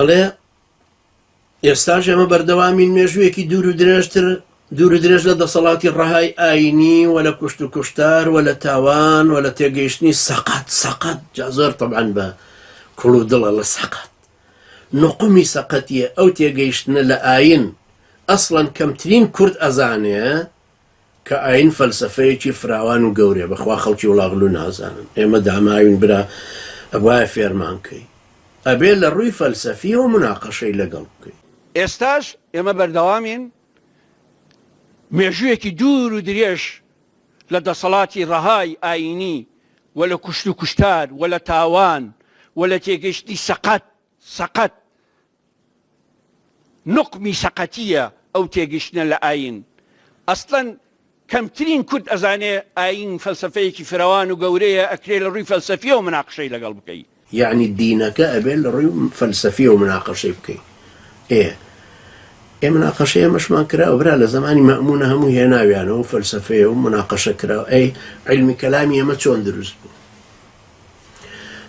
ئەڵێ ئێستاش ئێمە بەردەوامین مێژوویەکی دوور و درێژ لە دەسەڵاتی ڕەهای ئاینی و لە کوشت و کوشتار و لە تاوان و لە تێگەیشتنی سەقەت جا زۆر تەبعەن بە کوڵ و دڵە لە سەقەت نقمی سەقەتیە ئەو تێگەیشتنە لە ئاین ئەسڵەن کەمترین کورد ئەزانێ کە ئاین فەلسەفەیەکی فراوان و گەورێ بەخوا خەڵکی وڵاغلو نازانن ئێمە داماوین برا ئەوایە فێرمانکەی ئەبێ لە ڕووی فەلسەفی و مناقەشەی لەگەڵ بکەی. ئێستاش ئێمە بەردەوامین مێژوویەکی دوور و درێژ لە دەسەڵاتی ڕەهای ئاینی و لە کوشت و کوشتار و لە تاوان و لە تێگەشتی سەقەت نقمی سەقەتیە ئەو تێگەشتنە لە ئاین. ئەسڵەن کەمترین کورد ئەزانێ ئاین فەلسەفەیەکی فراوان و گەورەیە ئەکرێ لە ڕووی فەلسەفیە و مناقەشەی لەگەڵ بکەی. یعنی دینەکە ئەبێت لە ڕووی فەلسەفی و مناقەشەی بکەی. ئێ مناقەشەیە مەشمان کراوە برا لە زمانی مەئمونە هەموو هێناویانەوە فەلسەفەیە و مناقەشە کراوە. ئەی علمی کەلامی ئێمە چۆن دروست بوو؟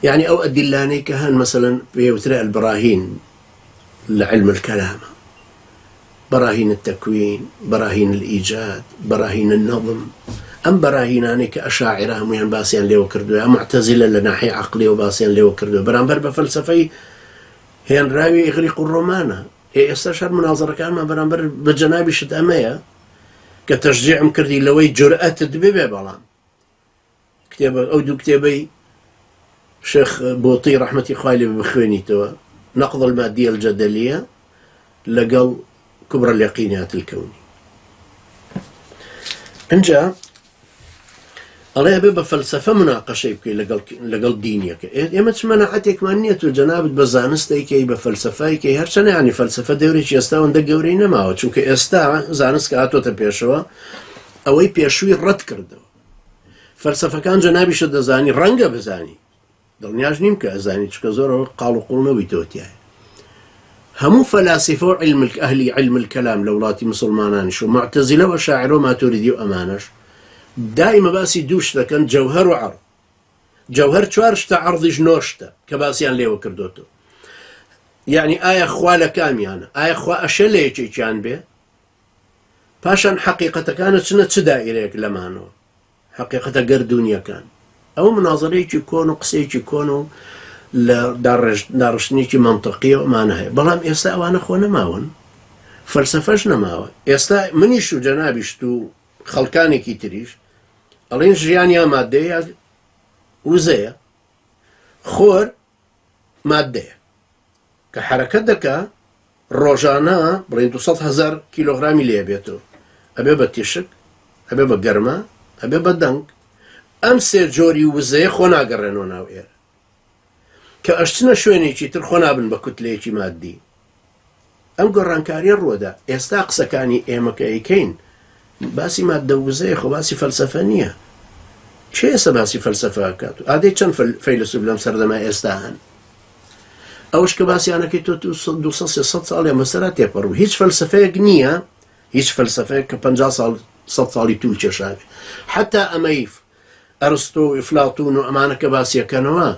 يعني أو أدلاني كهان مثلا بيوترى البراهين لعلم الكلام، براهين التكوين، براهين الإيجاد، براهين النظم، أم براهيناني كأشاعرة هم باسيان ليو كردو، معتزلة لناحية عقلية وباسيان ليو كردو، برامبر بفلسفي هين راوي يغرق الرومانة. استشهر مناظرة كان ما برامبر بجنابي شد أمايا كتشجيع مكردي لوي جرأة تدبيبه بلان كتاب أو دو كتابي شيخ بوطي رحمة خالي بخوينيتو نقض المادية الجدلية لقل كبرى اليقينيات الكوني. انجا الله يبي بفلسفة مناقشة يبكي لقل دينيك إما تمنعتك مانية جناب بزانستي كي بفلسفة كي هرشان يعني فلسفة دوري يستاون دا قوري نماوة چونك استا زانست كاتو تبيشوا اوي بيشوي رد كردو فلسفة كان جنابي شد زاني رنگا بزاني دڵنیاش نیم کە ئەزانی چکە زۆرەوە قاڵ و قوڵنەوەی تۆتیایە. هەموو فەلاسفە و ئەهلی علم الكلام لە وڵاتی مسلمانانیش و معتەزیلە و شاعرە و ماتوریدی و ئەمانەش دائما باسی دوو شت دەکەن، جەوهەر و عەرض. جەوهەر چوار شتە، عەرضیش نۆ شتە کە باسییان لێوە کردوتەوە. یعنی ئایا خوا لە کامیانە؟ ئایا خوا ئەشە لە یەکێکیان بێ؟ پاشان حەقیقەتەکانە چنە چ دائیرەیەک لەمانەوە؟ حەقیقەتە گەردوونیەکان. ئەو مناظرەیەکی کۆن و قسەیەکی کۆن و لە داڕشتنێکی مەنتەقیە ئەمانە هەیە. بەڵام ئێستا ئەوانە خۆ نەماون، فەلسەفەش نەماوە. ئێستا منیش و جەنابیشت و خەڵکانێکی تریش ئەڵێن ژیان یا مادەیە وزەیە، خۆر مادەیە کە حرەکەت دەکا ڕۆژانە بڵێن 200,000 کیلۆغرامی لێ بێتەوە، ئەبێ بە تیشک، ئەبێ بە گەرمە، ئەبێ بە دەنگ. ئەم سێ جۆری وزەیە خۆ ناگەڕێنەوە ناو ئێرە کە ئەشتنە شوێنێکی تر خۆ نابن بە کوتلەیەکی مادی. ئەم گۆڕانکاریە ڕۆدا. ئێستا قسەکانی ئێمە کە ئەیکەین باسی مادە وزەیە، خۆ باسی فەلسەفە نییە. چێ ئێستا باسی فەلسەفە ئەکات؟ ئادەی چەند فەیلسوف لەم سەردەما ئێستا هەن؟ ئەوش کە باسییانەکەی تۆ 200-300 ساڵێ مەسەرا تێپەڕوو. هیچ فەلسەفەیەک نییە، هیچ فەلسەفەیەک کە 50 ساڵ 100 ساڵی توول کێشاوێ. حتا ئەمەی ئەرستۆ و ئفلاتون و ئەمانە کە باسیەکەنەوە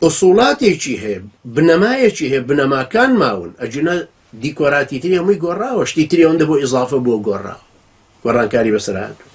ئوسوڵاتێکی هەیە، بنەمایەکی هەیە، بنەماکان ماون. ئەجینە دیکۆراتی تری هەمووی گۆڕاوە، شتی تری ئەوەندە بۆ ئیزافە بۆ گۆڕاوە، گۆڕانکاری بەسەر هاتووە.